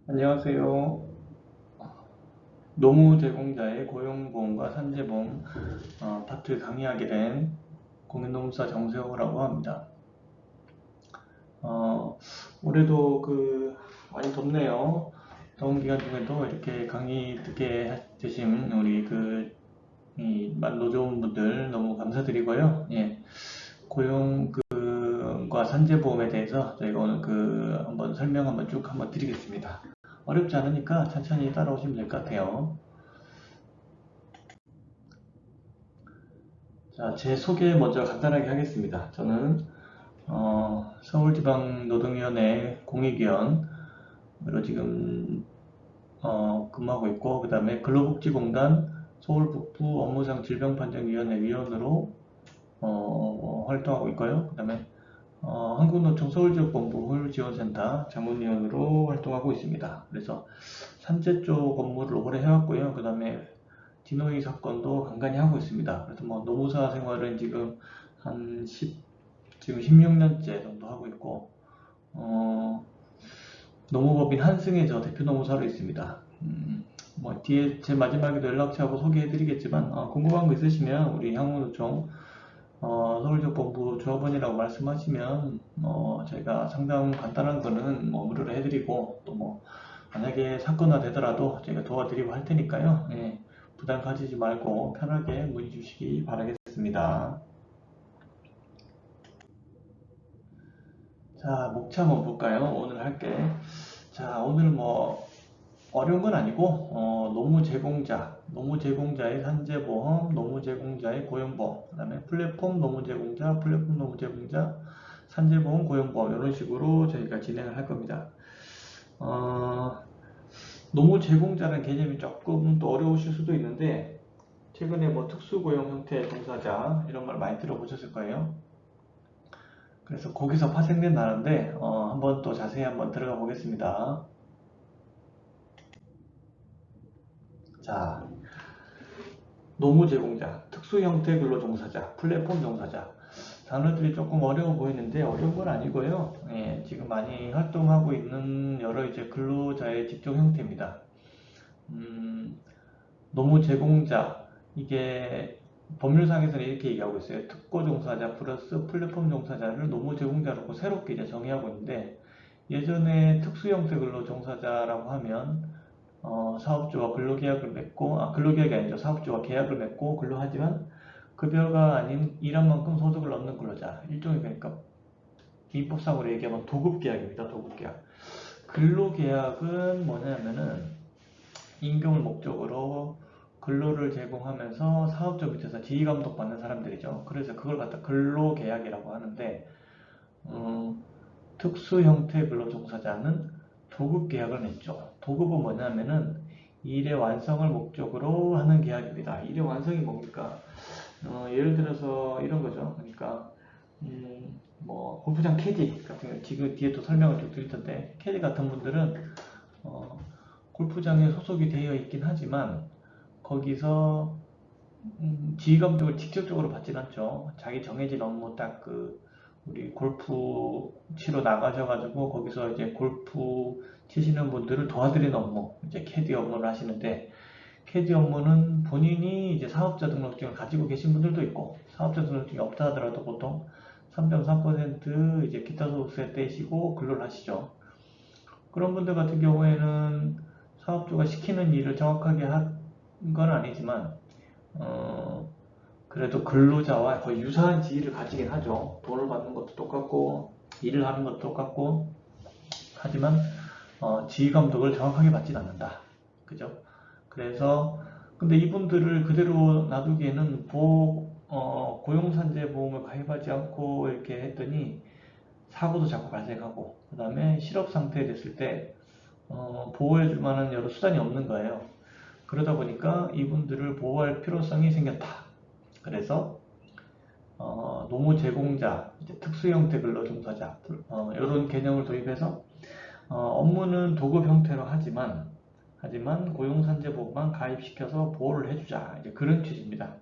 안녕하세요. 노무 제공자의 고용보험과 산재보험 파트 강의하게 된 공인노무사 정세호라고 합니다. 올해도 많이 덥네요. 더운 기간 중에도 이렇게 강의 듣게 되신 우리 노조원분들 너무 감사드리고요. 예, 고용과 산재보험에 대해서 저희가 오늘 한번 설명 한번 쭉 한번 드리겠습니다. 어렵지 않으니까 천천히 따라오시면 될 것 같아요. 자, 제 소개 먼저 간단하게 하겠습니다. 저는 서울지방노동위원회 공익위원으로 지금 근무하고 있고, 그 다음에 근로복지공단 서울북부 업무상 질병판정위원회 위원으로 활동하고 있고요. 그 다음에 한국노총 서울지역본부 홀지원센터 자문위원으로 활동하고 있습니다. 그래서 산재 쪽 업무를 오래 해왔고요. 그 다음에 디노이 사건도 간간히 하고 있습니다. 그래서 뭐 노무사 생활은 지금 한 16년째 정도 하고 있고, 노무법인 한승에 저 대표 노무사로 있습니다. 뭐 뒤에 제 마지막에도 연락처하고 소개해드리겠지만, 궁금한 거 있으시면 우리 향후노총 서울지역본부 조합원이라고 말씀하시면 저희가 상담 간단한 거는 뭐 무료로 해드리고, 또 뭐 만약에 사건화 되더라도 제가 도와드리고 할 테니까요. 예, 부담 가지지 말고 편하게 문의 주시기 바라겠습니다. 자, 목차 한번 볼까요? 오늘 할게. 자, 오늘 뭐 어려운 건 아니고 노무 제공자의 산재보험, 노무 제공자의 고용보험, 그 다음에 플랫폼 노무 제공자, 플랫폼 노무 제공자, 산재보험, 고용보험 이런 식으로 저희가 진행을 할 겁니다. 노무 제공자라는 개념이 조금 또 어려우실 수도 있는데, 최근에 뭐 특수고용 형태 종사자 이런 말 많이 들어보셨을 거예요. 그래서 거기서 파생된 단어인데 한번 또 자세히 한번 들어가 보겠습니다. 자, 노무 제공자, 특수 형태 근로 종사자, 플랫폼 종사자. 단어들이 조금 어려워 보이는데 어려운 건 아니고요. 예, 지금 많이 활동하고 있는 여러 이제 근로자의 직종 형태입니다. 노무 제공자, 이게 법률상에서는 이렇게 얘기하고 있어요. 특고 종사자 플러스 플랫폼 종사자를 노무 제공자라고 새롭게 이제 정의하고 있는데, 예전에 특수 형태 근로 종사자라고 하면 사업주와 근로계약을 맺고, 근로계약이 아니죠. 사업주와 계약을 맺고 근로하지만 급여가 아닌 일한 만큼 소득을 얻는 근로자. 일종의 그러니까 민법상으로 얘기하면 도급계약입니다. 도급계약. 근로계약은 뭐냐면은 임금을 목적으로 근로를 제공하면서 사업주 밑에서 지휘감독 받는 사람들이죠. 그래서 그걸 갖다 근로계약이라고 하는데, 특수 형태 근로 종사자는 도급 계약을 맺죠. 도급은 뭐냐면은 일의 완성을 목적으로 하는 계약입니다. 일의 완성이 뭡니까? 예를 들어서 이런 거죠. 그러니까 뭐 골프장 캐디 같은 거 지금 뒤에 또 설명을 좀 드릴 텐데, 캐디 같은 분들은 어, 골프장에 소속이 되어 있긴 하지만 거기서 지휘 감독을 직접적으로 받진 않죠. 자기 정해진 업무 우리 골프 치러 나가셔가지고 거기서 이제 골프 치시는 분들을 도와드리는 업무, 이제 캐디 업무를 하시는데, 캐디 업무는 본인이 이제 사업자 등록증을 가지고 계신 분들도 있고, 사업자 등록증이 없다 하더라도 보통 3.3% 이제 기타 소득세 떼시고 근로를 하시죠. 그런 분들 같은 경우에는 사업주가 시키는 일을 정확하게 한 건 아니지만, 어, 그래도 근로자와 거의 유사한 지위를 가지긴 하죠. 돈을 받는 것도 똑같고, 일을 하는 것도 똑같고, 하지만, 지휘 감독을 정확하게 받진 않는다. 그죠? 그래서, 근데 이분들을 그대로 놔두기에는 고용산재보험을 가입하지 않고 이렇게 했더니 사고도 자꾸 발생하고, 그 다음에 실업 상태에 됐을 때, 보호해줄 만한 여러 수단이 없는 거예요. 그러다 보니까 이분들을 보호할 필요성이 생겼다. 그래서 노무 제공자, 특수 형태 근로 종사자 이런 개념을 도입해서 업무는 도급 형태로 하지만 고용산재보험만 가입시켜서 보호를 해주자, 이제 그런 취지입니다.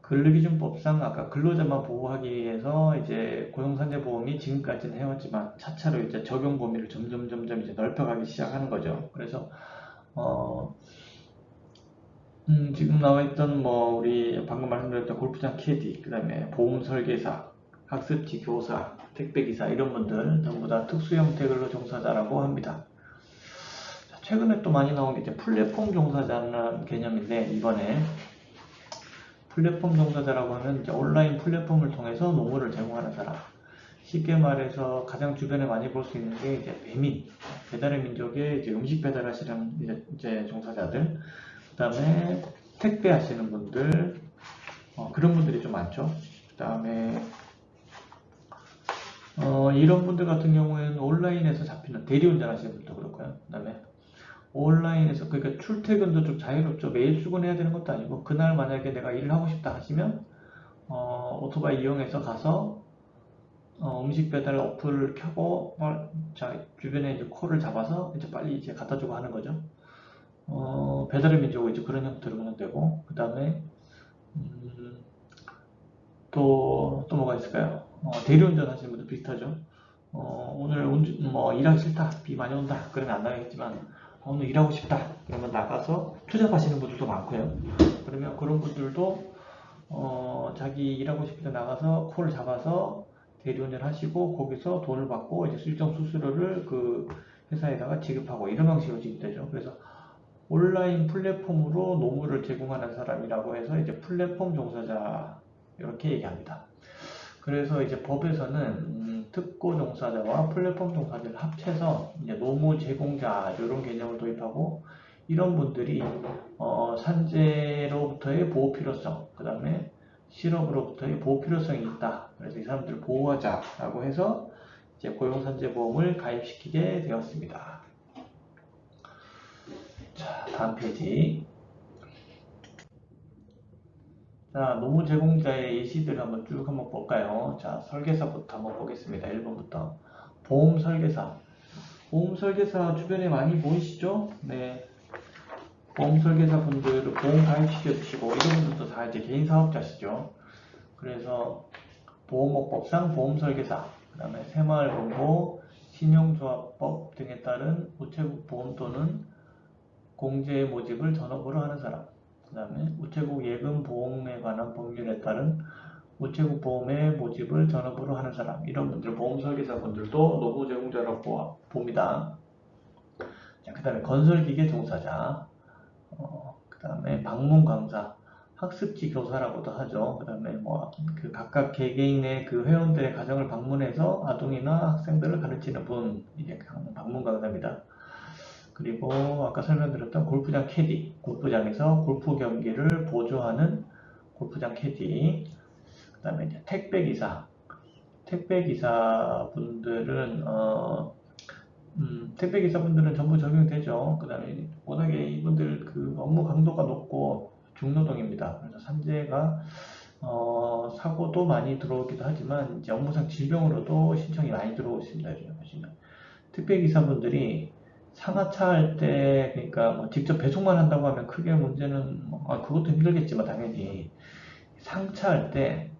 근로기준법상 아까 근로자만 보호하기 위해서 이제 고용산재보험이 지금까지는 해왔지만 차차로 이제 적용 범위를 점점 이제 넓혀가기 시작하는 거죠. 그래서 지금 나와있던 뭐 우리 방금 말씀드렸던 골프장 캐디, 그 다음에 보험 설계사, 학습지 교사, 택배기사 이런 분들 전부 다 특수 형태 근로 종사자라고 합니다. 최근에 또 많이 나온 게 이제 플랫폼 종사자라는 개념인데, 이번에 플랫폼 종사자라고 하면 이제 온라인 플랫폼을 통해서 노무를 제공하는 사람. 쉽게 말해서 가장 주변에 많이 볼 수 있는 게 이제 배민, 배달의 민족의 이제 음식 배달하시는 이제 종사자들, 그 다음에 택배 하시는 분들, 그런 분들이 좀 많죠. 그 다음에 이런 분들 같은 경우에는 온라인에서 잡히는 대리운전 하시는 분도 그렇고요. 그 다음에 온라인에서, 그러니까 출퇴근도 좀 자유롭죠. 매일 출근해야 되는 것도 아니고, 그날 만약에 내가 일을 하고 싶다 하시면 오토바이 이용해서 가서 음식 배달 어플을 켜고 주변에 이제 콜을 잡아서 이제 빨리 이제 갖다 주고 하는 거죠. 배달의 민족은 이제 그런 형태로 운영되고, 그 다음에 또 뭐가 있을까요? 대리운전 하시는 분도 비슷하죠. 오늘 뭐 일하기 싫다, 비 많이 온다, 그러면 안 나가겠지만, 오늘 일하고 싶다, 그러면 나가서 투잡하시는 분들도 많고요. 그러면 그런 분들도 자기 일하고 싶을 때 나가서 콜을 잡아서 대리운전 하시고, 거기서 돈을 받고 이제 일정 수수료를 그 회사에다가 지급하고, 이런 방식으로 지급되죠. 그래서 온라인 플랫폼으로 노무를 제공하는 사람이라고 해서 이제 플랫폼 종사자, 이렇게 얘기합니다. 그래서 이제 법에서는 특고 종사자와 플랫폼 종사자를 합쳐서 이제 노무 제공자 이런 개념을 도입하고, 이런 분들이 산재로부터의 보호 필요성, 그 다음에 실업으로부터의 보호 필요성이 있다. 그래서 이 사람들을 보호하자라고 해서 이제 고용산재보험을 가입시키게 되었습니다. 자, 다음 페이지. 자, 노무 제공자의 예시들을 한번 볼까요? 자, 설계사부터 한번 보겠습니다. 1번부터. 보험 설계사. 보험 설계사 주변에 많이 보이시죠? 네. 보험 설계사 분들을 보험 가입시켜 주시고, 이런 분들도 다 이제 개인 사업자시죠. 그래서 보험업법상 보험 설계사, 그 다음에 새마을금고, 신용조합법 등에 따른 우체국 보험 또는 공제 모집을 전업으로 하는 사람, 그 다음에 우체국 예금 보험에 관한 법률에 따른 우체국 보험의 모집을 전업으로 하는 사람, 이런 분들, 보험 설계사 분들도 노무 제공자라고 봅니다. 그 다음에 건설기계 종사자, 그 다음에 방문 강사, 학습지 교사라고도 하죠. 그 다음에 뭐 그 각각 개개인의 그 회원들의 가정을 방문해서 아동이나 학생들을 가르치는 분, 이게 방문 강사입니다. 그리고 아까 설명드렸던 골프장 캐디, 골프장에서 골프 경기를 보조하는 골프장 캐디, 그 다음에 이제 택배기사, 택배기사분들은 택배기사분들은 전부 적용되죠. 그 다음에 워낙에 이분들 그 업무 강도가 높고 중노동입니다. 그래서 산재가 사고도 많이 들어오기도 하지만 이제 업무상 질병으로도 신청이 많이 들어오고 있습니다. 요즘 보시면 택배기사분들이 상하차 할 때, 그러니까 뭐 직접 배송만 한다고 하면 크게 문제는 그것도 힘들겠지만 당연히 상차할 때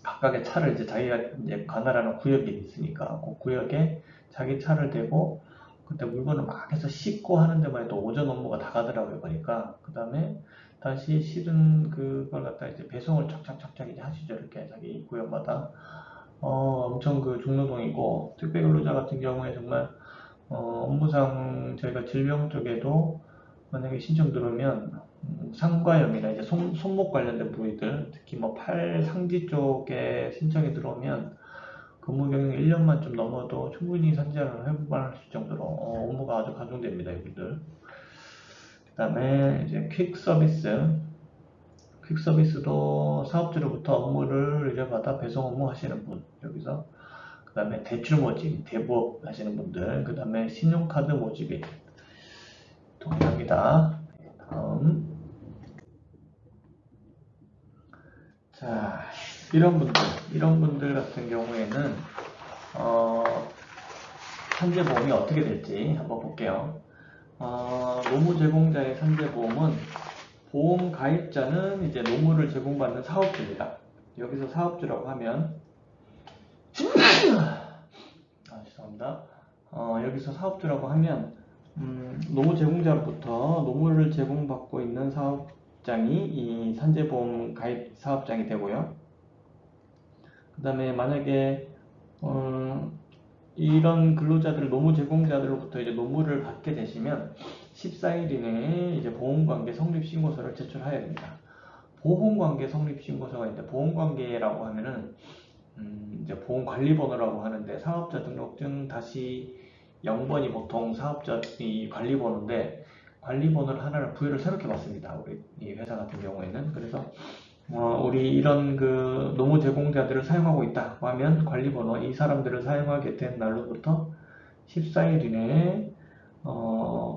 각각의 차를 이제 자기가 이제 관할하는 구역이 있으니까 그 구역에 자기 차를 대고 그때 물건을 막 해서 싣고 하는 데만 해도 오전 업무가 다 가더라고요. 보니까 그 다음에 다시 실은 그걸 갖다 이제 배송을 착착 이제 하시죠. 이렇게 자기 구역마다 엄청 그 중노동이고, 택배 근로자 같은 경우에 정말 업무상 저희가 질병 쪽에도 만약에 신청 들어오면 상과염이나 이제 손목 관련된 부위들, 특히 뭐 팔 상지 쪽에 신청이 들어오면 근무 경력 1년만 좀 넘어도 충분히 산재를 회부할 수 있을 정도로 업무가 아주 가중됩니다, 이분들. 그 다음에 이제 퀵 서비스도 사업주로부터 업무를 의뢰받아 배송 업무 하시는 분, 여기서. 그 다음에 대출 모집, 대부업 하시는 분들, 그 다음에 신용카드 모집이 동일합니다. 다음. 자, 이런 분들 같은 경우에는, 산재보험이 어떻게 될지 한번 볼게요. 노무 제공자의 산재보험은 보험 가입자는 이제 노무를 제공받는 사업주입니다. 여기서 사업주라고 하면 죄송합니다. 여기서 사업주라고 하면 노무 제공자로부터 노무를 제공받고 있는 사업장이 이 산재보험 가입 사업장이 되고요. 그 다음에 만약에 이런 근로자들, 노무 제공자들로부터 이제 노무를 받게 되시면 14일 이내에 이제 보험관계 성립신고서를 제출해야 됩니다. 보험관계 성립신고서가 있는데, 보험관계라고 하면은 이제 보험관리번호라고 하는데, 사업자 등록증 다시 0번이 보통 사업자 이 관리번호인데, 관리번호를 하나를 부여를 새롭게 받습니다. 우리 이 회사 같은 경우에는. 그래서 우리 이런 그 노무 제공자들을 사용하고 있다 하면 관리번호, 이 사람들을 사용하게 된 날로부터 14일 이내에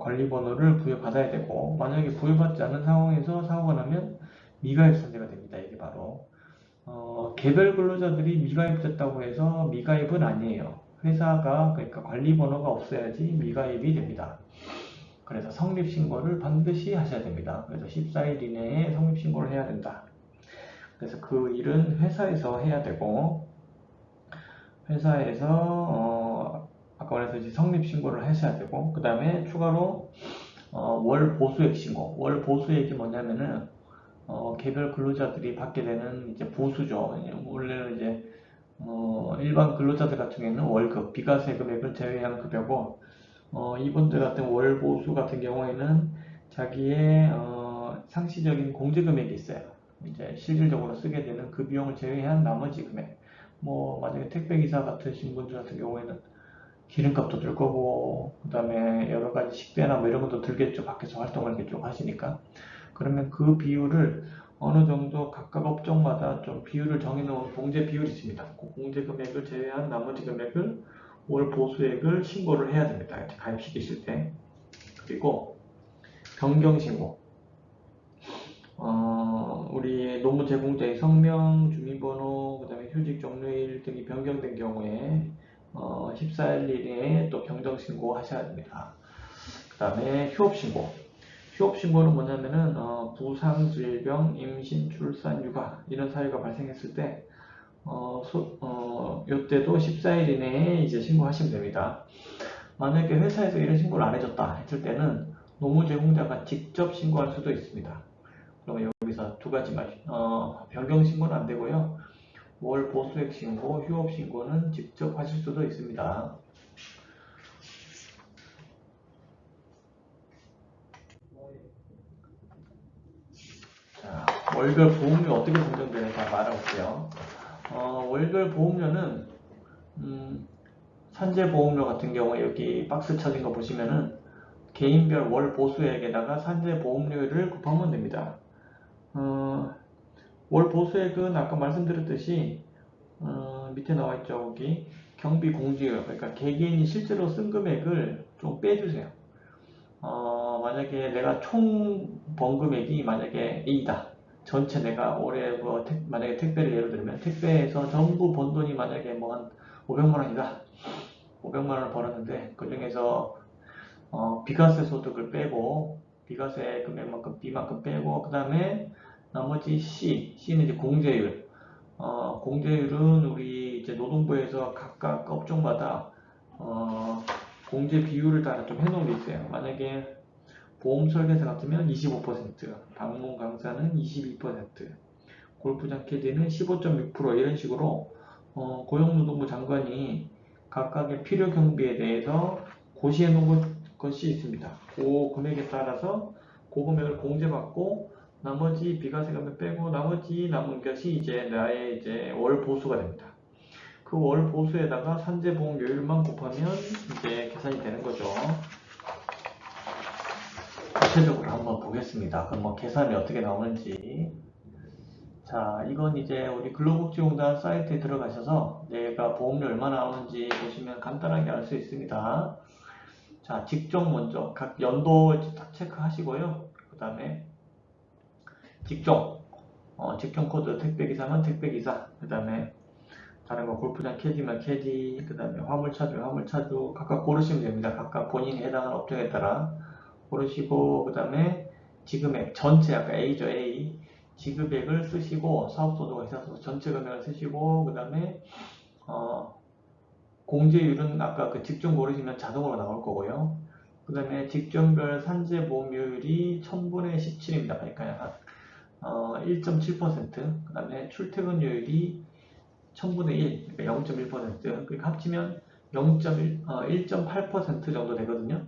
관리번호를 부여받아야 되고, 만약에 부여받지 않은 상황에서 사고가 나면 미가입 산재가 됩니다. 이게 바로 개별 근로자들이 미가입됐다고 해서 미가입은 아니에요. 회사가, 그러니까 관리번호가 없어야지 미가입이 됩니다. 그래서 성립신고를 반드시 하셔야 됩니다. 그래서 14일 이내에 성립신고를 해야 된다. 그래서 그 일은 회사에서 해야 되고, 회사에서 아까 말했듯이 성립신고를 하셔야 되고, 그 다음에 추가로 월 보수액 신고. 월 보수액이 뭐냐면은 개별 근로자들이 받게 되는 이제 보수죠. 원래는 이제 일반 근로자들 같은 경우에는 월급, 비과세 금액을 제외한 급여고, 이분들 같은 월 보수 같은 경우에는 자기의 상시적인 공제 금액이 있어요. 이제 실질적으로 쓰게 되는 그 비용을 제외한 나머지 금액. 뭐 만약에 택배기사 같으신 분들 같은 경우에는 기름값도 들 거고, 그 다음에 여러 가지 식대나 뭐 이런 것도 들겠죠. 밖에서 활동을 이렇게 쭉 하시니까. 그러면 그 비율을 어느 정도 각각 업종마다 좀 비율을 정해놓은 공제 비율이 있습니다. 그 공제 금액을 제외한 나머지 금액을 월 보수액을 신고를 해야 됩니다. 가입시키실 때. 그리고 변경신고. 우리 노무 제공자의 성명, 주민번호, 그 다음에 휴직 종료일 등이 변경된 경우에 14일 이내에 또 변경신고 하셔야 됩니다. 그 다음에 휴업신고. 휴업신고는 뭐냐면은 부상, 질병, 임신, 출산, 육아 이런 사유가 발생했을 때 이때도 14일 이내에 이제 신고하시면 됩니다. 만약에 회사에서 이런 신고를 안 해줬다 했을 때는 노무 제공자가 직접 신고할 수도 있습니다. 그러면 여기서 두 가지 변경 신고는 안 되고요. 월 보수액 신고, 휴업 신고는 직접 하실 수도 있습니다. 자, 월별 보험료 어떻게 산정되는가 말해볼게요. 월별 보험료는 산재보험료 같은 경우에 여기 박스 쳐진 거 보시면은 개인별 월 보수액에다가 산재보험료를 곱하면 됩니다. 월 보수액은 아까 말씀드렸듯이 밑에 나와 있죠. 여기 경비 공제율, 그러니까 개개인이 실제로 쓴 금액을 좀 빼주세요. 만약에 내가 총 번 금액이 만약에 A다. 전체 내가 올해 만약에 택배를 예를 들면 택배에서 전부 번 돈이 만약에 뭐 한 500만 원이다. 500만 원을 벌었는데 그 중에서 비과세 소득을 빼고 비과세 금액만큼 B만큼 빼고 그 다음에 나머지 C는 이제 공제율. 공제율은 우리 이제 노동부에서 각각 업종마다 공제 비율을 따라 좀 해놓은 게 있어요. 만약에 보험 설계사 같으면 25%, 방문 강사는 22%, 골프장 캐디는 15.6% 이런 식으로 고용노동부 장관이 각각의 필요 경비에 대해서 고시해 놓은 것이 있습니다. 그 금액에 따라서 그 금액을 공제받고 나머지 비과세금을 빼고 나머지 남은 것이 이제 나의 이제 월 보수가 됩니다. 그 월 보수에다가 산재보험료율만 곱하면 이제 계산이 되는 거죠. 구체적으로 한번 보겠습니다. 그럼 뭐 계산이 어떻게 나오는지. 자, 이건 이제 우리 근로복지공단 사이트에 들어가셔서 내가 보험료 얼마나 나오는지 보시면 간단하게 알 수 있습니다. 자, 직종 먼저 각 연도 딱 체크하시고요. 그 다음에 직종, 직종 코드 택배기사면 택배기사, 그 다음에 다른 거 골프장 캐디면 캐디, 그 다음에 화물차주, 화물차주 각각 고르시면 됩니다. 각각 본인이 해당하는 업종에 따라 고르시고 그 다음에 지급액 전체 아까 A죠. A 지급액을 쓰시고 사업소득가 있어서 전체 금액을 쓰시고 그 다음에 공제율은 아까 그 직종 고르시면 자동으로 나올 거고요. 그 다음에 직종별 산재보험료율이 1000분의 17입니다. 그러니까 1.7%, 그 다음에 출퇴근료율이 1000분의 1, 그러니까 0.1%, 그러니까 합치면 1.8% 정도 되거든요.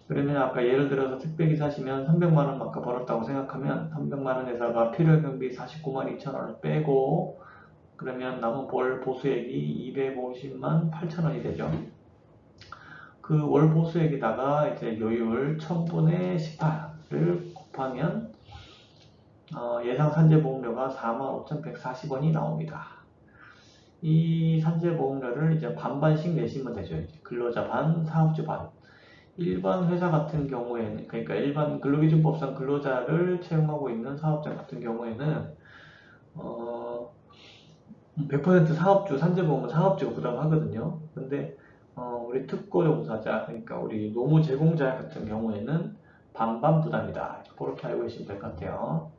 그러면 아까 예를 들어서 택배기 사시면 300만원 아까 벌었다고 생각하면 300만원에다가 필요경비 49만 2천원을 빼고 그러면 남은 월 보수액이 250만 8천원이 되죠. 그 월 보수액에다가 이제 요율 1000분의 18을 곱하면 예상 산재보험료가 45,140원이 나옵니다. 이 산재보험료를 이제 반반씩 내시면 되죠. 근로자 반, 사업주 반. 일반 회사 같은 경우에는, 그러니까 일반 근로기준법상 근로자를 채용하고 있는 사업장 같은 경우에는 100% 사업주, 산재보험은 사업주가 부담하거든요. 근데 우리 특고종사자, 그러니까 우리 노무 제공자 같은 경우에는 반반 부담이다. 그렇게 알고 계시면 될 것 같아요.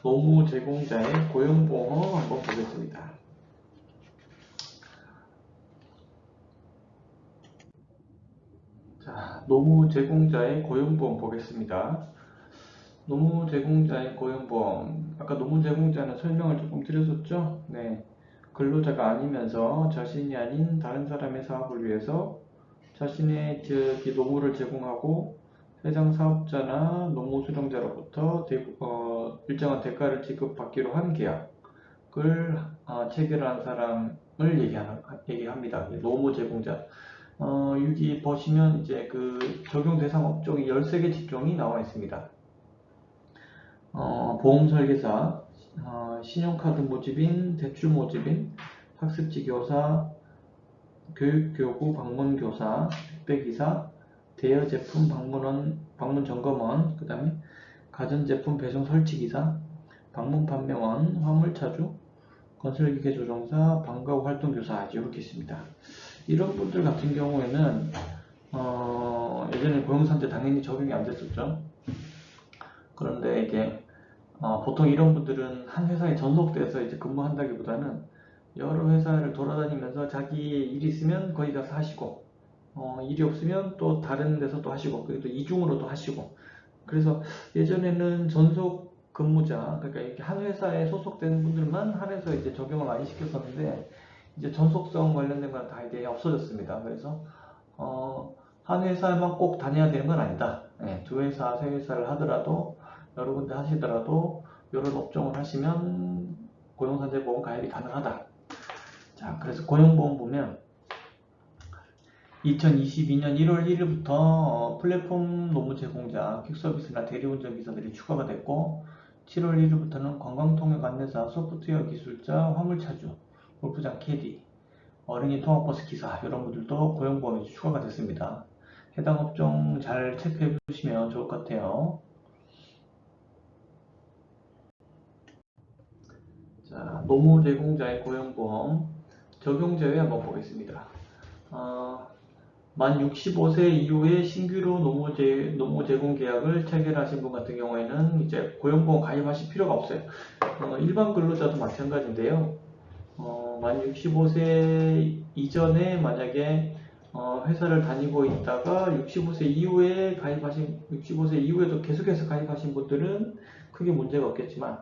노무 제공자의 고용보험 한번 보겠습니다. 자, 노무 제공자의 고용보험 보겠습니다. 노무 제공자의 고용보험. 아까 노무 제공자는 설명을 조금 드렸었죠? 네. 근로자가 아니면서 자신이 아닌 다른 사람의 사업을 위해서 자신의 노무를 제공하고 해당 사업자나 노무 수령자로부터 일정한 대가를 지급받기로 한 계약을 체결한 사람을 얘기합니다. 노무 제공자. 여기 보시면 이제 그 적용 대상 업종이 13개 직종이 나와 있습니다. 보험 설계사, 신용카드 모집인, 대출 모집인, 학습지 교사, 교육교구 방문교사, 택배기사, 대여제품 방문 점검원, 그 다음에 가전제품 배송 설치기사, 방문 판매원, 화물차주, 건설기계 조종사, 방과후 활동교사 이렇게 있습니다. 이런 분들 같은 경우에는 예전에 고용산재 당연히 적용이 안 됐었죠. 그런데 이게 보통 이런 분들은 한 회사에 전속돼서 이제 근무한다기보다는 여러 회사를 돌아다니면서 자기 일이 있으면 거기 가서 하시고 일이 없으면 또 다른 데서 또 하시고 그리고 또 이중으로도 하시고 그래서 예전에는 전속 근무자 그러니까 이렇게 한 회사에 소속된 분들만 한해서 이제 적용을 많이 시켰었는데 이제 전속성 관련된 건 다 이제 없어졌습니다. 그래서 한 회사에만 꼭 다녀야 되는 건 아니다. 네, 두 회사, 세 회사를 하더라도 여러 군데 하시더라도 이런 업종을 하시면 고용산재보험 가입이 가능하다. 자, 그래서 고용보험 보면 2022년 1월 1일부터 플랫폼 노무 제공자, 퀵서비스나 대리운전 기사들이 추가가 됐고 7월 1일부터는 관광통역 안내사, 소프트웨어 기술자, 화물차주, 골프장 캐디, 어린이 통학버스 기사 이런 분들도 고용보험이 추가가 됐습니다. 해당 업종 잘 체크해 보시면 좋을 것 같아요. 자, 노무 제공자의 고용보험 적용 제외 한번 보겠습니다. 만 65세 이후에 신규로 노무 제공 계약을 체결하신 분 같은 경우에는 이제 고용보험 가입하실 필요가 없어요. 일반 근로자도 마찬가지인데요. 만 65세 이전에 만약에 회사를 다니고 있다가 65세 이후에 65세 이후에도 계속해서 가입하신 분들은 크게 문제가 없겠지만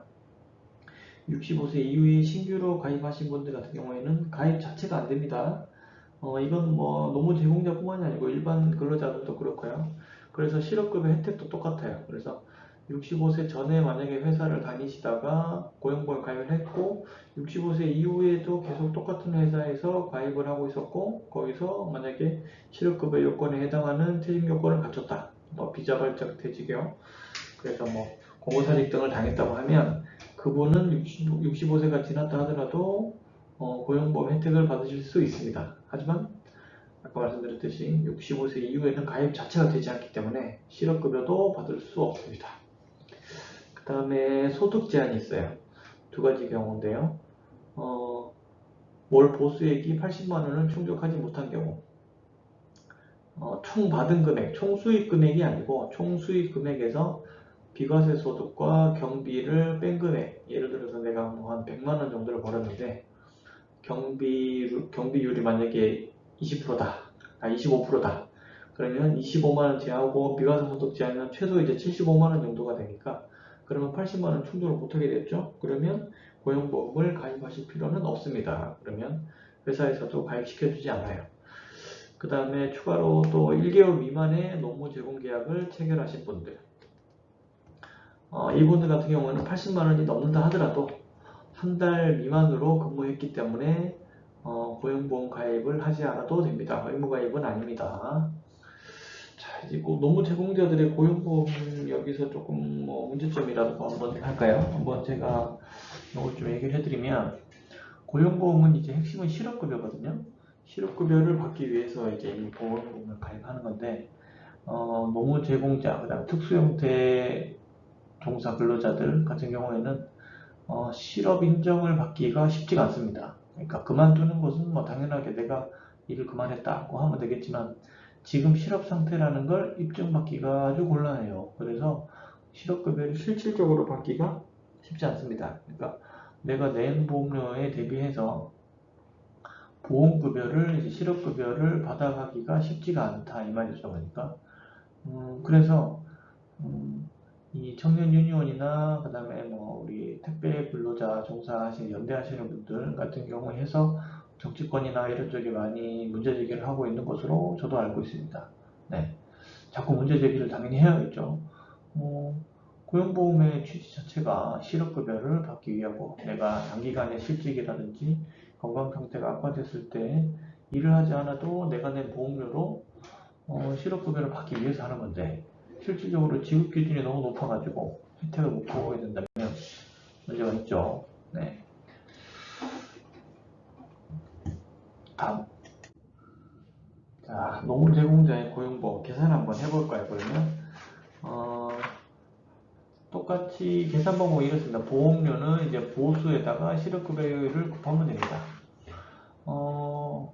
65세 이후에 신규로 가입하신 분들 같은 경우에는 가입 자체가 안 됩니다. 이건 뭐 노무 제공자뿐만이 아니고 일반 근로자들도 그렇고요. 그래서 실업급여 혜택도 똑같아요. 그래서 65세 전에 만약에 회사를 다니시다가 고용보험 가입을 했고 65세 이후에도 계속 똑같은 회사에서 가입을 하고 있었고 거기서 만약에 실업급여 요건에 해당하는 퇴직 요건을 갖췄다. 뭐 비자발적 퇴직이요. 그래서 뭐 공고사직 등을 당했다고 하면 그분은 65세가 지났다 하더라도 고용보험 혜택을 받으실 수 있습니다. 하지만 아까 말씀드렸듯이 65세 이후에는 가입 자체가 되지 않기 때문에 실업급여도 받을 수 없습니다. 그 다음에 소득 제한이 있어요. 두 가지 경우인데요. 월 보수액이 80만원을 충족하지 못한 경우 총 받은 금액, 총 수익 금액이 아니고 총 수익 금액에서 비과세 소득과 경비를 뺀 금액. 예를 들어서 내가 뭐 한 100만 원 정도를 벌었는데 경비율이 만약에 20%다, 25%다. 그러면 25만 원 제하고 비과세 소득 제하면 최소 이제 75만 원 정도가 되니까 그러면 80만 원 충족을 못하게 됐죠. 그러면 고용보험을 가입하실 필요는 없습니다. 그러면 회사에서도 가입시켜주지 않아요. 그 다음에 추가로 또 1개월 미만의 노무 제공 계약을 체결하신 분들, 이분들 같은 경우는 80만 원이 넘는다 하더라도 한 달 미만으로 근무했기 때문에 고용보험 가입을 하지 않아도 됩니다. 의무 가입은 아닙니다. 자, 이제 노무 제공자들의 고용보험 여기서 조금 뭐 문제점이라도 한번 할까요? 한번 제가 이걸 좀 얘기를 해드리면, 고용보험은 이제 핵심은 실업급여거든요. 실업급여를 받기 위해서 이제 이 보험을 가입하는 건데, 노무 제공자, 그다음 특수형태 종사 근로자들 같은 경우에는 실업 인정을 받기가 쉽지가 않습니다. 그러니까 그만두는 것은 뭐 당연하게 내가 일을 그만했다고 하면 되겠지만 지금 실업 상태라는 걸 입증받기가 아주 곤란해요. 그래서 실업급여를 실질적으로 받기가 쉽지 않습니다. 그러니까 내가 낸 보험료에 대비해서 보험급여를 이제 실업급여를 받아가기가 쉽지가 않다 이 말이죠. 그러니까 그래서 이 청년 유니온이나 그다음에 뭐 우리 택배 근로자 종사하시는 연대하시는 분들 같은 경우에 해서 정치권이나 이런 쪽에 많이 문제 제기를 하고 있는 것으로 저도 알고 있습니다. 네, 자꾸 문제 제기를 당연히 해야겠죠. 고용보험의 취지 자체가 실업급여를 받기 위하고 내가 장기간의 실직이라든지 건강 상태가 악화됐을 때 일을 하지 않아도 내가 낸 보험료로 실업급여를 받기 위해서 하는 건데 실질적으로 지급 기준이 너무 높아가지고 혜택을 못 보게 된다면 문제가 있죠. 네. 다음. 자, 노무 제공자의 고용보험 계산 한번 해볼까요? 그러면 똑같이 계산 방법이 이렇습니다. 보험료는 이제 보수에다가 실업급여율을 곱하면 됩니다.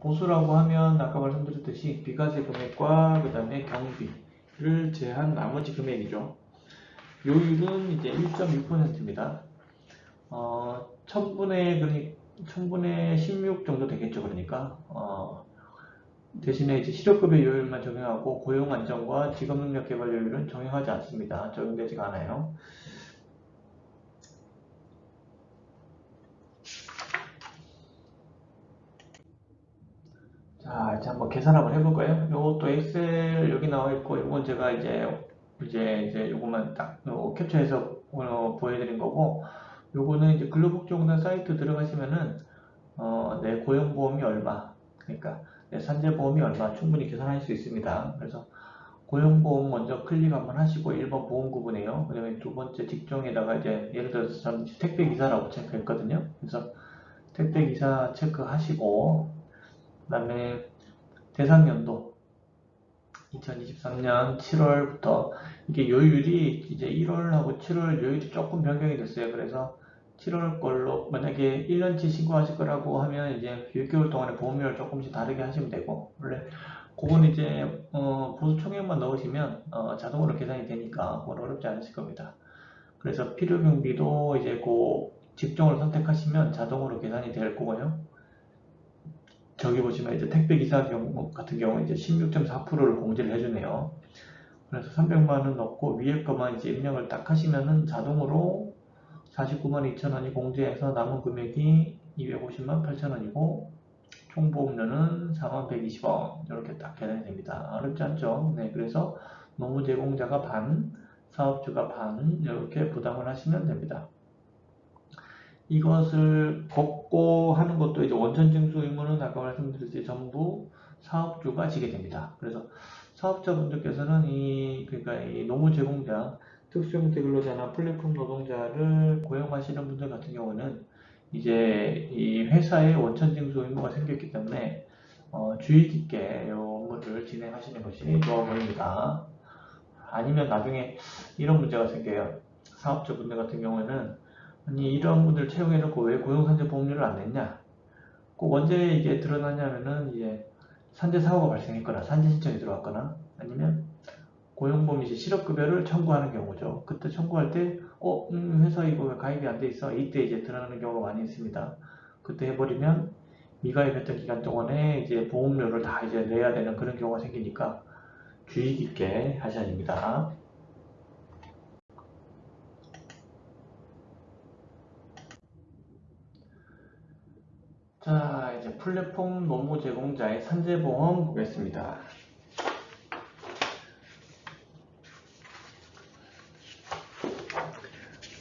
보수라고 하면 아까 말씀드렸듯이 비과세 금액과 그 다음에 경비를 제한 나머지 금액이죠. 요율은 이제 1.6%입니다. 1000분의 16 정도 되겠죠. 그러니까 대신에 이제 실업급여 요율만 적용하고 고용안정과 직업능력 개발 요율은 적용하지 않습니다. 적용되지가 않아요. 자, 이제 한번 계산 한번 해볼까요? 요것도 엑셀 여기 나와 있고, 요건 제가 이제 요것만 딱 캡처해서 보여드린 거고, 요거는 이제 근로복지공단 사이트 들어가시면은 내 고용보험이 얼마, 그러니까 내 산재보험이 얼마 충분히 계산할 수 있습니다. 그래서 고용보험 먼저 클릭 한번 하시고 1번 보험구분이에요. 그 다음에 두 번째 직종에다가 이제 예를 들어서 저는 택배기사라고 체크했거든요. 그래서 택배기사 체크하시고 그 다음에 대상연도 2023년 7월부터 이게 요율이 이제 1월하고 7월 요율이 조금 변경이 됐어요. 그래서 7월 걸로 만약에 1년치 신고하실 거라고 하면 이제 6개월 동안의 보험료를 조금씩 다르게 하시면 되고, 원래 그건 이제 보수 총액만 넣으시면 자동으로 계산이 되니까 그건 어렵지 않으실 겁니다. 그래서 필요 경비도 이제 그 직종을 선택하시면 자동으로 계산이 될 거고요. 저기 보시면 이제 택배 기사 경우 같은 경우 이제 16.4%를 공제를 해주네요. 그래서 300만 원 넣고 위에 거만 이제 입력을 딱 하시면은 자동으로 49만 2천 원이 공제해서 남은 금액이 250만 8천 원이고 총 보험료는 4만 120원 이렇게 딱 계산이 됩니다. 어렵지 않죠? 네, 그래서 노무 제공자가 반, 사업주가 반 이렇게 부담을 하시면 됩니다. 이것을 걷고 하는 것도 이제 원천 징수 의무는 아까 말씀드렸듯이 전부 사업주가 지게 됩니다. 그래서 사업자분들께서는 그러니까 이 노무 제공자, 특수형태 근로자나 플랫폼 노동자를 고용하시는 분들 같은 경우는 이제 이 회사에 원천 징수 의무가 생겼기 때문에 주의 깊게 이 업무를 진행하시는 것이 좋아 보입니다. 아니면 나중에 이런 문제가 생겨요. 사업자분들 같은 경우에는 아니 이런 분들 채용해놓고 왜 고용산재 보험료를 안 냈냐? 꼭 언제 이게 드러나냐면은 이제 산재 사고가 발생했거나 산재 신청이 들어왔거나 아니면 고용보험 이제 실업급여를 청구하는 경우죠. 그때 청구할 때, 회사 이거 왜 가입이 안 돼 있어? 이때 이제 드러나는 경우가 많이 있습니다. 그때 해버리면 미가입했던 기간 동안에 이제 보험료를 다 이제 내야 되는 그런 경우가 생기니까 주의 깊게 하셔야 됩니다. 자, 이제 플랫폼 노무 제공자의 산재보험 보겠습니다.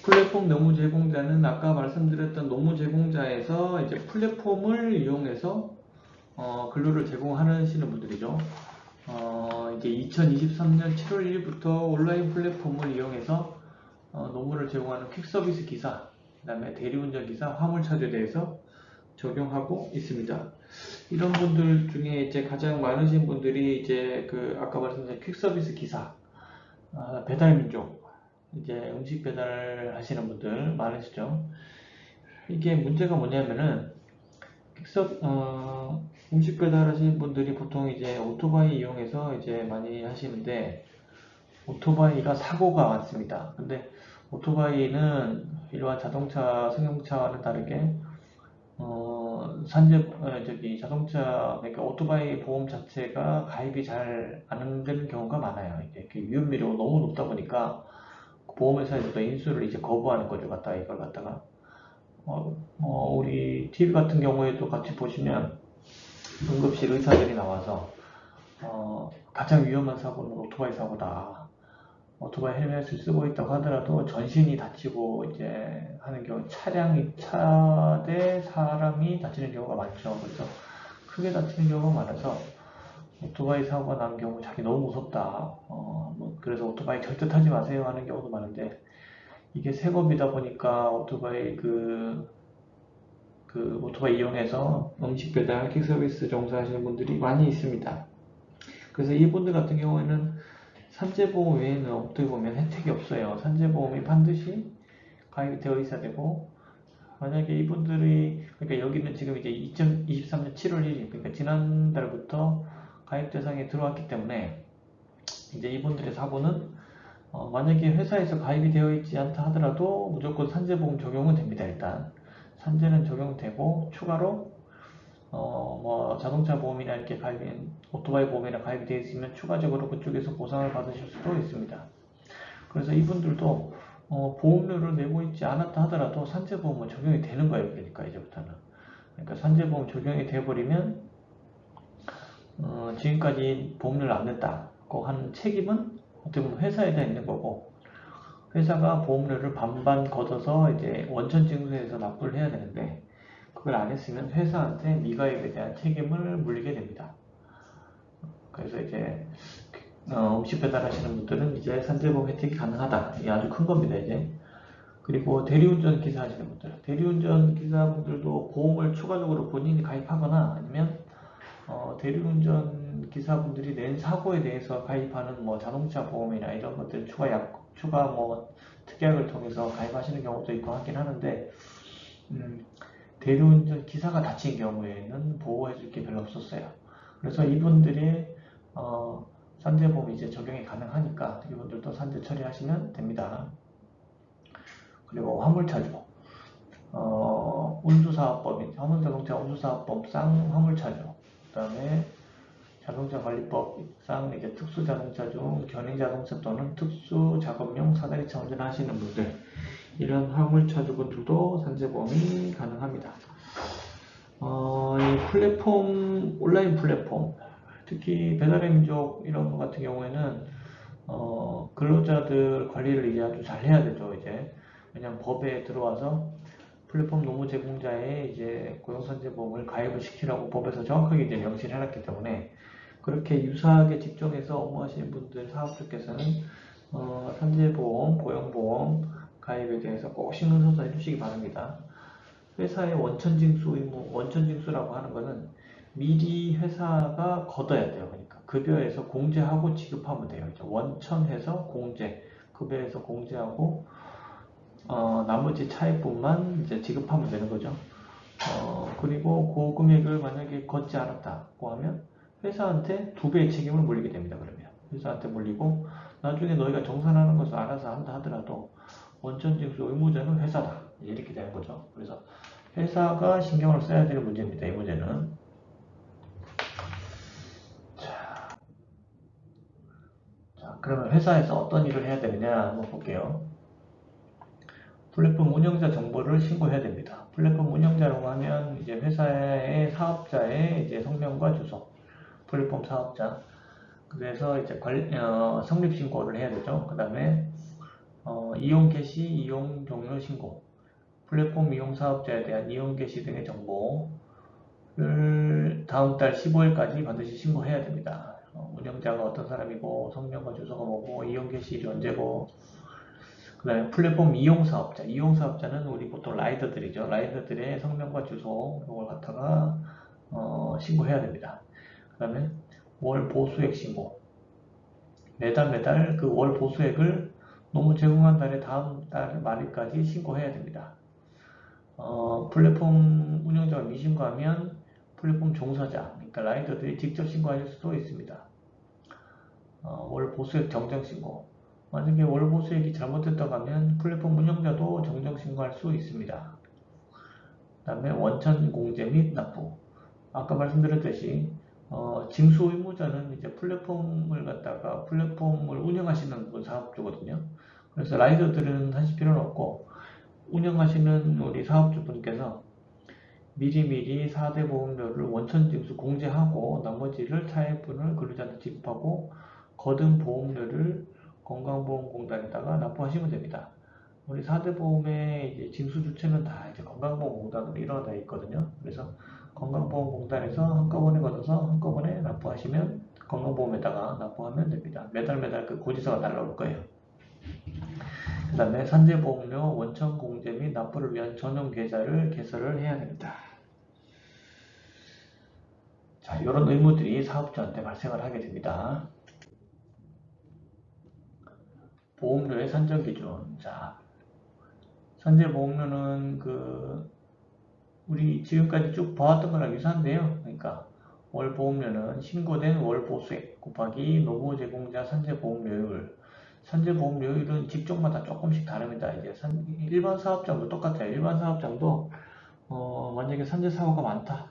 플랫폼 노무 제공자는 아까 말씀드렸던 노무 제공자에서 이제 플랫폼을 이용해서 근로를 제공하시는 분들이죠. 이제 2023년 7월 1일부터 온라인 플랫폼을 이용해서 노무를 제공하는 퀵서비스 기사, 그 다음에 대리운전 기사, 화물차주에 대해서 적용하고 있습니다. 이런 분들 중에 이제 가장 많으신 분들이 이제 아까 말씀드린 퀵서비스 기사, 배달민족, 이제 음식 배달 하시는 분들 많으시죠. 이게 문제가 뭐냐면은 음식 배달 하시는 분들이 보통 이제 오토바이 이용해서 이제 많이 하시는데 오토바이가 사고가 많습니다. 근데 오토바이는 일반 자동차, 승용차와는 다르게 자동차, 그러니까 오토바이 보험 자체가 가입이 잘 안 되는 경우가 많아요. 이게 위험비료가 너무 높다 보니까 보험회사에서도 인수를 이제 거부하는 거죠. 이걸 갖다가. 우리 TV 같은 경우에도 같이 보시면 응급실 의사들이 나와서 가장 위험한 사고는 오토바이 사고다. 오토바이 헬멧을 쓰고 있다고 하더라도 전신이 다치고 이제 하는 경우 차 대 사람이 다치는 경우가 많죠. 그래서 크게 다치는 경우가 많아서 오토바이 사고가 난 경우 자기 너무 무섭다. 그래서 오토바이 절대 타지 마세요 하는 경우도 많은데 이게 새겁이다 보니까 오토바이 오토바이 이용해서 음식 배달, 퀵 서비스 종사하시는 분들이 많이 있습니다. 그래서 이분들 같은 경우에는 산재보험 외에는 어떻게 보면 혜택이 없어요. 산재보험이 반드시 가입이 되어 있어야 되고, 만약에 이분들이, 그러니까 여기는 지금 이제 2023년 7월 1일, 그러니까 지난달부터 가입 대상에 들어왔기 때문에, 이제 이분들의 사고는, 만약에 회사에서 가입이 되어 있지 않다 하더라도 무조건 산재보험 적용은 됩니다, 일단. 산재는 적용되고, 추가로, 자동차 보험이나 이렇게 오토바이 보험이나 가입이 되어 있으면 추가적으로 그쪽에서 보상을 받으실 수도 있습니다. 그래서 이분들도 보험료를 내고 있지 않았다 하더라도 산재보험은 적용이 되는 거예요. 그러니까 이제부터는. 그러니까 산재보험 적용이 돼버리면 지금까지 보험료를 안 냈다고 하는 책임은 어떻게 보면 회사에 다 있는 거고 회사가 보험료를 반반 걷어서 이제 원천징수해서 납부를 해야 되는데 그걸 안 했으면 회사한테 미가입에 대한 책임을 물리게 됩니다. 그래서 이제 음식 배달하시는 분들은 이제 산재보험 혜택이 가능하다. 이게 아주 큰 겁니다, 이제. 그리고 대리운전 기사 하시는 분들. 대리운전 기사분들도 보험을 추가적으로 본인이 가입하거나 아니면 대리운전 기사분들이 낸 사고에 대해서 가입하는 자동차 보험이나 이런 것들 추가 특약을 통해서 가입하시는 경우도 있고 하긴 하는데, 대리운전 기사가 다친 경우에는 보호해줄 게 별로 없었어요. 그래서 이분들이 산재보험이 이제 적용이 가능하니까 이분들도 산재 처리하시면 됩니다. 그리고 화물차주, 화물자동차 운수사업법상 화물차주, 그 다음에 자동차관리법상 이제 특수자동차 중 견인자동차 또는 특수작업용 사다리차 운전하시는 분들, 이런 화물차주분들도 산재보험이 가능합니다. 이 플랫폼, 온라인 플랫폼, 특히 배달의 민족 이런 것 같은 경우에는 근로자들 관리를 이제 아주 잘 해야 되죠. 이제 왜냐면 법에 들어와서 플랫폼 노무 제공자의 이제 고용산재보험을 가입을 시키라고 법에서 정확하게 이제 명시를 해놨기 때문에 그렇게 유사하게 직종에서 업무하시는 분들 사업주께서는 산재보험, 고용보험 가입에 대해서 꼭 신경 써서 해주시기 바랍니다. 회사의 원천징수 의무, 원천징수라고 하는 것은 미리 회사가 걷어야 돼요. 그러니까 급여에서 공제하고 지급하면 돼요. 원천해서 공제, 급여에서 공제하고 나머지 차액분만 이제 지급하면 되는 거죠. 그리고 그 금액을 만약에 걷지 않았다고 하면 회사한테 2배의 책임을 물리게 됩니다. 그러면 회사한테 물리고 나중에 너희가 정산하는 것을 알아서 한다 하더라도 원천징수 의무자는 회사다. 이렇게 되는 거죠. 그래서 회사가 신경을 써야 되는 문제입니다. 이 문제는. 자, 그러면 회사에서 어떤 일을 해야 되느냐 한번 볼게요. 플랫폼 운영자 정보를 신고해야 됩니다. 플랫폼 운영자라고 하면 이제 회사의 사업자의 이제 성명과 주소, 플랫폼 사업자. 그래서 이제 성립 신고를 해야 되죠. 그 다음에 이용 개시, 이용 종료 신고, 플랫폼 이용 사업자에 대한 이용 개시 등의 정보를 다음 달 15일까지 반드시 신고해야 됩니다. 운영자가 어떤 사람이고, 성명과 주소가 뭐고, 이용 개시일이 언제고, 그 다음에 플랫폼 이용 사업자. 이용 사업자는 우리 보통 라이더들이죠. 라이더들의 성명과 주소, 이걸 갖다가 신고해야 됩니다. 그 다음에 월 보수액 신고. 매달 그 월 보수액을 노무 제공한 달에 다음 달 말일까지 신고해야 됩니다. 플랫폼 운영자가 미신고하면 플랫폼 종사자, 그러니까 라이더들이 직접 신고할 수도 있습니다. 월 보수액 정정 신고. 만약에 월 보수액이 잘못됐다고 하면 플랫폼 운영자도 정정 신고할 수 있습니다. 그 다음에 원천 공제 및 납부. 아까 말씀드렸듯이 징수 의무자는 이제 플랫폼을 운영하시는 분 사업주거든요. 그래서 라이더들은 하실 필요는 없고 운영하시는 우리 사업주분께서 미리미리 4대 보험료를 원천 징수 공제하고 나머지를 차액분을 근로자한테 지급하고 거둔 보험료를 건강보험공단에다가 납부하시면 됩니다. 우리 4대 보험의 이제 징수 주체는 다 이제 건강보험공단으로 일어나 있거든요. 그래서 건강보험공단에서 한꺼번에 걷어서 한꺼번에 납부하시면 건강보험에다가 납부하면 됩니다. 매달 그 고지서가 날라올 거예요. 그 다음에 산재보험료 원천 공제 및 납부를 위한 전용 계좌를 개설을 해야 됩니다. 자, 이런 의무들이 사업자한테 발생을 하게 됩니다. 보험료의 산정 기준. 자, 산재보험료는 우리 지금까지 쭉 봐왔던 거랑 유사한데요. 그러니까 월 보험료는 신고된 월 보수액 곱하기 노무 제공자 산재보험료율. 산재보험료율은 직종마다 조금씩 다릅니다. 이제 일반 사업장도 똑같아요. 일반 사업장도 만약에 산재사고가 많다.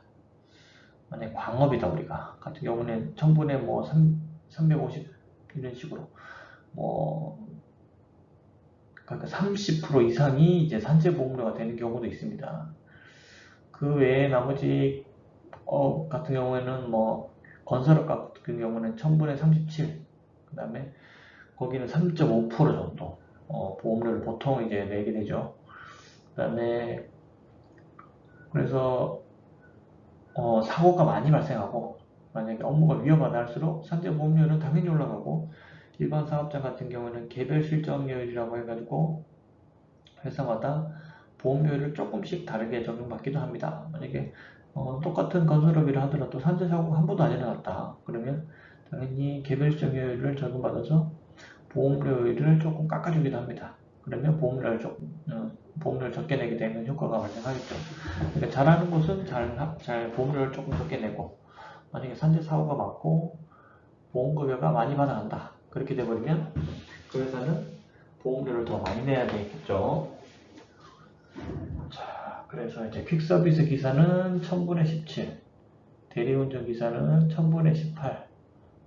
만약에 광업이다 우리가 같은 경우는 청분에 뭐 350 이런 식으로 그러니까 30% 이상이 이제 산재보험료가 되는 경우도 있습니다. 그 외에 나머지 같은 경우에는 건설업 같은 경우는 청분에 37, 그 다음에 거기는 3.5% 정도 보험료를 보통 이제 내게 되죠. 그 다음에 그래서 사고가 많이 발생하고 만약에 업무가 위험하다 할수록 산재보험료는 당연히 올라가고 일반 사업자 같은 경우는 개별 실적률이라고 해가지고 회사마다 보험료를 조금씩 다르게 적용받기도 합니다. 만약에 똑같은 건설업이라 하더라도 산재사고가 한 번도 안 일어났다. 그러면 당연히 개별 실적률을 적용받아서 보험료를 조금 깎아주기도 합니다. 그러면 보험료를 적게 내게 되면 효과가 발생하겠죠. 그러니까 잘하는 곳은 보험료를 조금 적게 내고 만약에 산재사고가 많고 보험급여가 많이 받아간다. 그렇게 돼버리면 그 회사는 보험료를 더 많이 내야 되겠죠. 자, 그래서 이제 퀵서비스 기사는 1000분의 17, 대리운전 기사는 1000분의 18,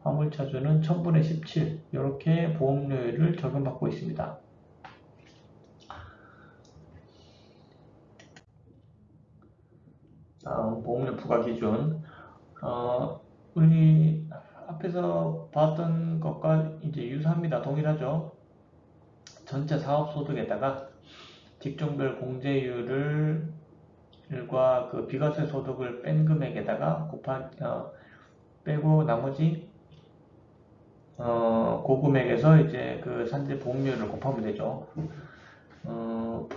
화물차주는 1000분의 17 이렇게 보험료를 적용받고 있습니다. 다음 보험료 부과 기준. 우리 앞에서 봤던 것과 이제 유사합니다. 동일하죠. 전체 사업소득에다가 직종별 공제율과 그 비과세 소득을 뺀 금액에다가 빼고 나머지 그 금액에서 이제 그 산재 보험료를 곱하면 되죠. 요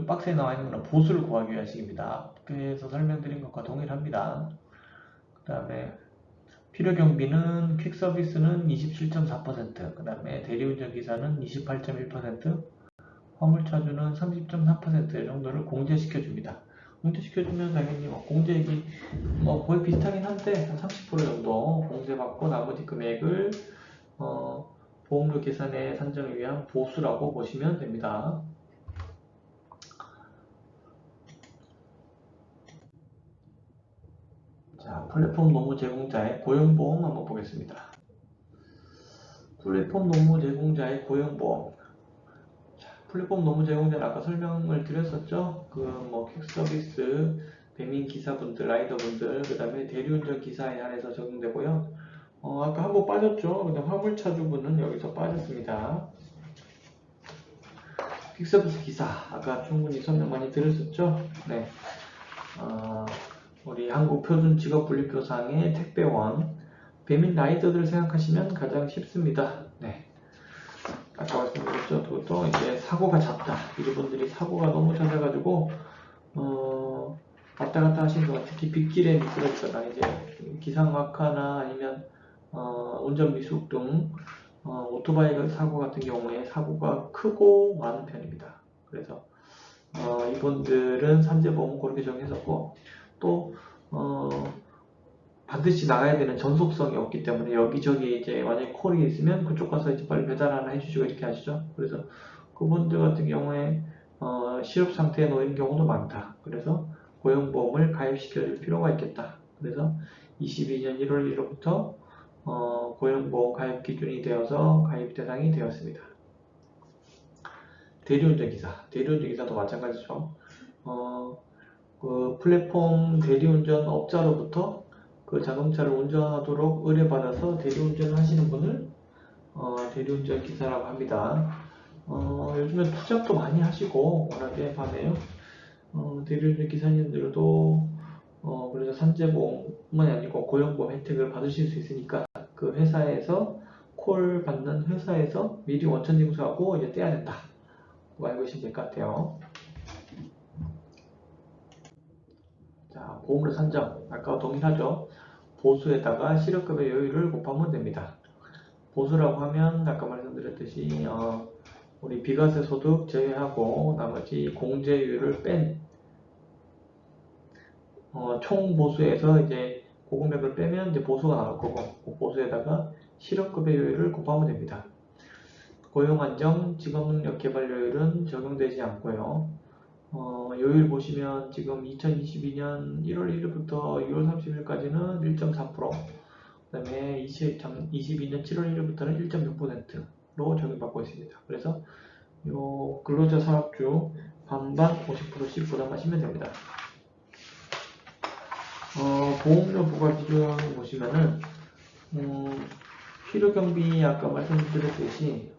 박스에 나와 있는 거는 보수를 구하기 위한 식입니다. 앞에서 설명드린 것과 동일합니다. 그 다음에 필요경비는 퀵서비스는 27.4%, 그 다음에 대리운전 기사는 28.1%, 화물차주는 30.4% 정도를 공제시켜줍니다. 공제시켜주면 당연히 뭐 공제액이 뭐 거의 비슷하긴 한데 한 30% 정도 공제받고 나머지 금액을 보험료 계산의 산정을 위한 보수라고 보시면 됩니다. 자, 플랫폼 노무 제공자의 고용보험 한번 보겠습니다. 플랫폼 노무 제공자의 고용보험. 자, 플랫폼 노무 제공자는 아까 설명을 드렸었죠. 그 뭐 퀵서비스, 배민 기사분들, 라이더분들, 그 다음에 대리운전 기사에 한해서 적용되고요. 아까 한 번 빠졌죠. 근데 화물차주분은 여기서 빠졌습니다. 퀵서비스 기사, 아까 충분히 설명 많이 드렸었죠. 네. 우리 한국표준직업분류표상의 택배원, 배민 라이더들을 생각하시면 가장 쉽습니다. 네. 아까 말씀드렸죠. 그것도 이제 사고가 잦다. 이분들이 사고가 너무 잦아가지고, 왔다 갔다 하시는 동안 특히 빗길에 미끄러지거나 이제 기상악화나 아니면 운전 미숙 등 오토바이 사고 같은 경우에 사고가 크고 많은 편입니다. 그래서 이분들은 산재보험 그렇게 정했었고 또 반드시 나가야 되는 전속성이 없기 때문에 여기저기 이제 만약에 콜이 있으면 그쪽 가서 이제 빨리 배달 하나 해주시고 이렇게 하시죠. 그래서 그분들 같은 경우에 실업 상태에 놓인 경우도 많다. 그래서 고용보험을 가입시켜줄 필요가 있겠다. 그래서 22년 1월 1일부터 고용보험 가입 기준이 되어서 가입 대상이 되었습니다. 대리운전 기사, 대리운전 기사도 마찬가지죠. 그 플랫폼 대리운전 업자로부터 그 자동차를 운전하도록 의뢰받아서 대리운전을 하시는 분을 대리운전 기사라고 합니다. 요즘엔 투잡도 많이 하시고 워낙에 많네요. 대리운전 기사님들도 그래서 산재보험뿐만이 아니고 고용보험 혜택을 받으실 수 있으니까 그 회사에서 콜 받는 회사에서 미리 원천 징수하고 이제 떼야 된다. 그거 알고 계시면 될 것 같아요. 자, 보험료 산정. 아까와 동일하죠. 보수에다가 실업급여 여유를 곱하면 됩니다. 보수라고 하면 아까 말씀드렸듯이 우리 비과세 소득 제외하고 나머지 공제율을 뺀 총 보수에서 이제 고금액을 빼면 이제 보수가 나올 거고 그 보수에다가 실업급여율을 곱하면 됩니다. 고용안정, 직업능력 개발료율은 적용되지 않고요. 요율 보시면 지금 2022년 1월 1일부터 6월 30일까지는 1.4%, 그 다음에 22년 7월 1일부터는 1.6%로 적용받고 있습니다. 그래서 요 근로자 사업주 반반 50%씩 부담하시면 됩니다. 보험료 부과 기준 보시면은 필요경비 아까 말씀드렸듯이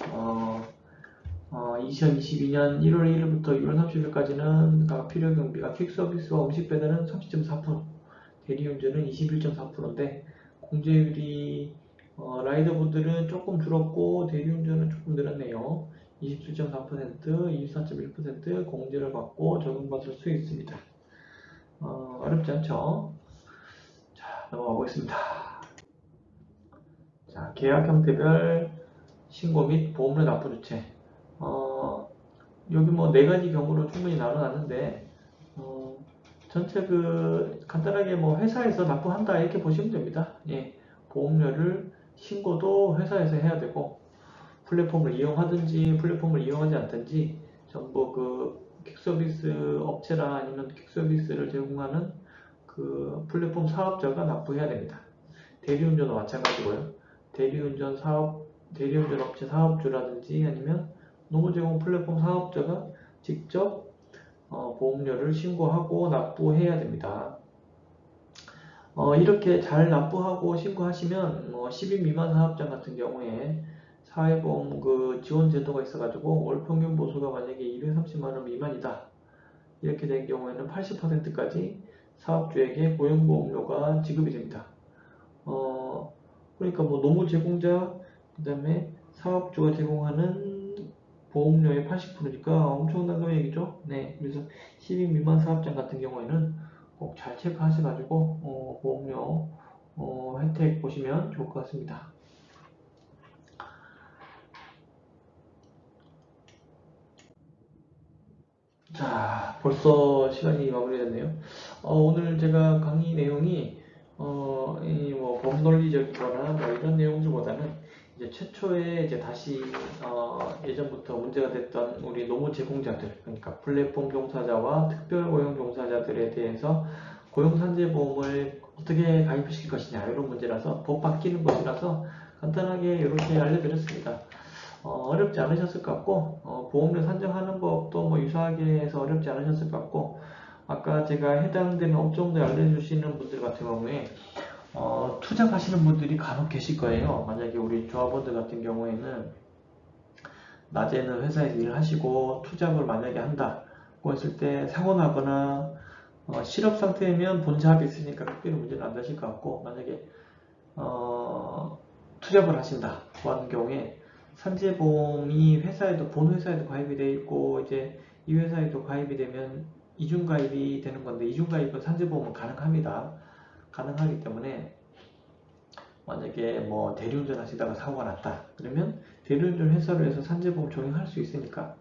2022년 1월 1일부터 6월 30일까지는 필요경비가 퀵서비스와 음식배달은 30.4%, 대리운전은 21.4%인데 공제율이 라이더분들은 조금 줄었고 대리운전은 조금 늘었네요. 27.4%, 24.1% 공제를 받고 적용받을 수 있습니다. 어렵지 않죠? 자, 넘어가 보겠습니다. 자, 계약 형태별 신고 및 보험료 납부 주체. 여기 뭐 4가지 경우로 충분히 나눠놨는데, 전체 간단하게 뭐 회사에서 납부한다 이렇게 보시면 됩니다. 예, 보험료를 신고도 회사에서 해야 되고, 플랫폼을 이용하든지 플랫폼을 이용하지 않든지, 전부 그 퀵서비스 업체나 아니면 퀵서비스를 제공하는 그 플랫폼 사업자가 납부해야 됩니다. 대리운전도 마찬가지고요. 대리운전 업체 사업주라든지 아니면 노무 제공 플랫폼 사업자가 직접 보험료를 신고하고 납부해야 됩니다. 이렇게 잘 납부하고 신고하시면 10인 미만 사업장 같은 경우에 사회보험 그 지원 제도가 있어가지고 월 평균 보수가 만약에 230만원 미만이다 이렇게 된 경우에는 80%까지 사업주에게 고용보험료가 지급이 됩니다. 그러니까 뭐 노무 제공자 그 다음에 사업주가 제공하는 보험료의 80%니까 엄청난 금액이죠. 네, 그래서 10인 미만 사업장 같은 경우에는 꼭 잘 체크하셔가지고 보험료 혜택 보시면 좋을 것 같습니다. 자, 벌써 시간이 마무리됐네요. 오늘 제가 강의 내용이 이 법논리적이거나 뭐 이런 내용들보다는 이제 최초에 이제 다시 예전부터 문제가 됐던 우리 노무 제공자들, 그러니까 플랫폼 종사자와 특별고용 종사자들에 대해서 고용산재보험을 어떻게 가입하실 것이냐 이런 문제라서 법 바뀌는 것이라서 간단하게 이렇게 알려드렸습니다. 어렵지 않으셨을 것 같고 보험료 산정하는 법도 뭐 유사하게 해서 어렵지 않으셨을 것 같고 아까 제가 해당되는 업종들 알려주시는 분들 같은 경우에 투잡하시는 분들이 간혹 계실 거예요. 만약에 우리 조합원들 같은 경우에는 낮에는 회사에서 일을 하시고 투잡을 만약에 한다고 했을 때 사고 나거나 실업 상태면 본사합이 있으니까 특별히 문제는 안 되실 것 같고 만약에 투잡을 하신다고 하는 경우에 산재보험이 회사에도 본 회사에도 가입이 돼 있고 이제 이 회사에도 가입이 되면 이중가입이 되는 건데 이중가입은 산재보험은 가능합니다. 가능하기 때문에 만약에 뭐 대리운전 하시다가 사고가 났다 그러면 대리운전 회사로 해서 산재보험 적용할 수 있으니까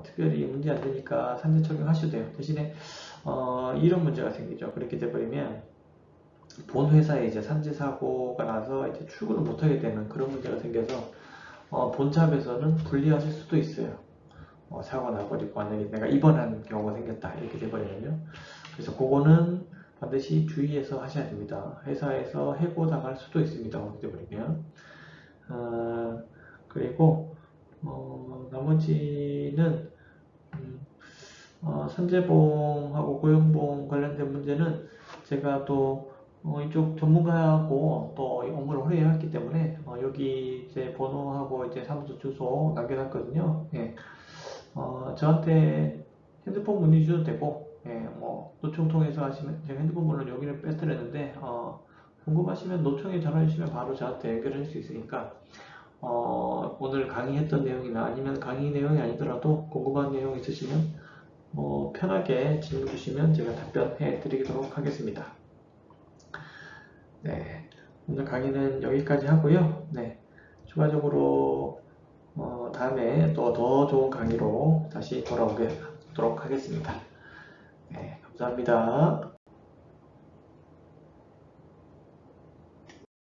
특별히 문제 안 되니까 산재 적용하셔도 돼요. 대신에 이런 문제가 생기죠. 그렇게 돼버리면 본 회사에 이제 산재 사고가 나서 이제 출근을 못하게 되는 그런 문제가 생겨서 본사에서는 불리하실 수도 있어요. 사고가 나버리고 만약에 내가 입원하는 경우가 생겼다 이렇게 돼버리면요. 그래서 그거는 반드시 주의해서 하셔야 됩니다. 회사에서 해고 당할 수도 있습니다. 그렇게 돼버리면. 그리고 나머지는 산재보험하고 고용보험 관련된 문제는 제가 또 이쪽 전문가하고 또 업무를 오래 해왔기 때문에 여기 제 번호하고 이제 사무소 주소 남겨놨거든요. 예. 저한테 핸드폰 문의 주셔도 되고, 예, 뭐 노총 통해서 하시면 제가 핸드폰 번호 여기를 빼드렸는데 궁금하시면 노총에 전화 주시면 바로 저한테 연결할 수 있으니까 오늘 강의했던 내용이나 아니면 강의 내용이 아니더라도 궁금한 내용 있으시면 편하게 질문 주시면 제가 답변해 드리도록 하겠습니다. 네, 오늘 강의는 여기까지 하고요. 네, 추가적으로 다음에 또 더 좋은 강의로 다시 돌아오도록 하겠습니다. 네, 감사합니다.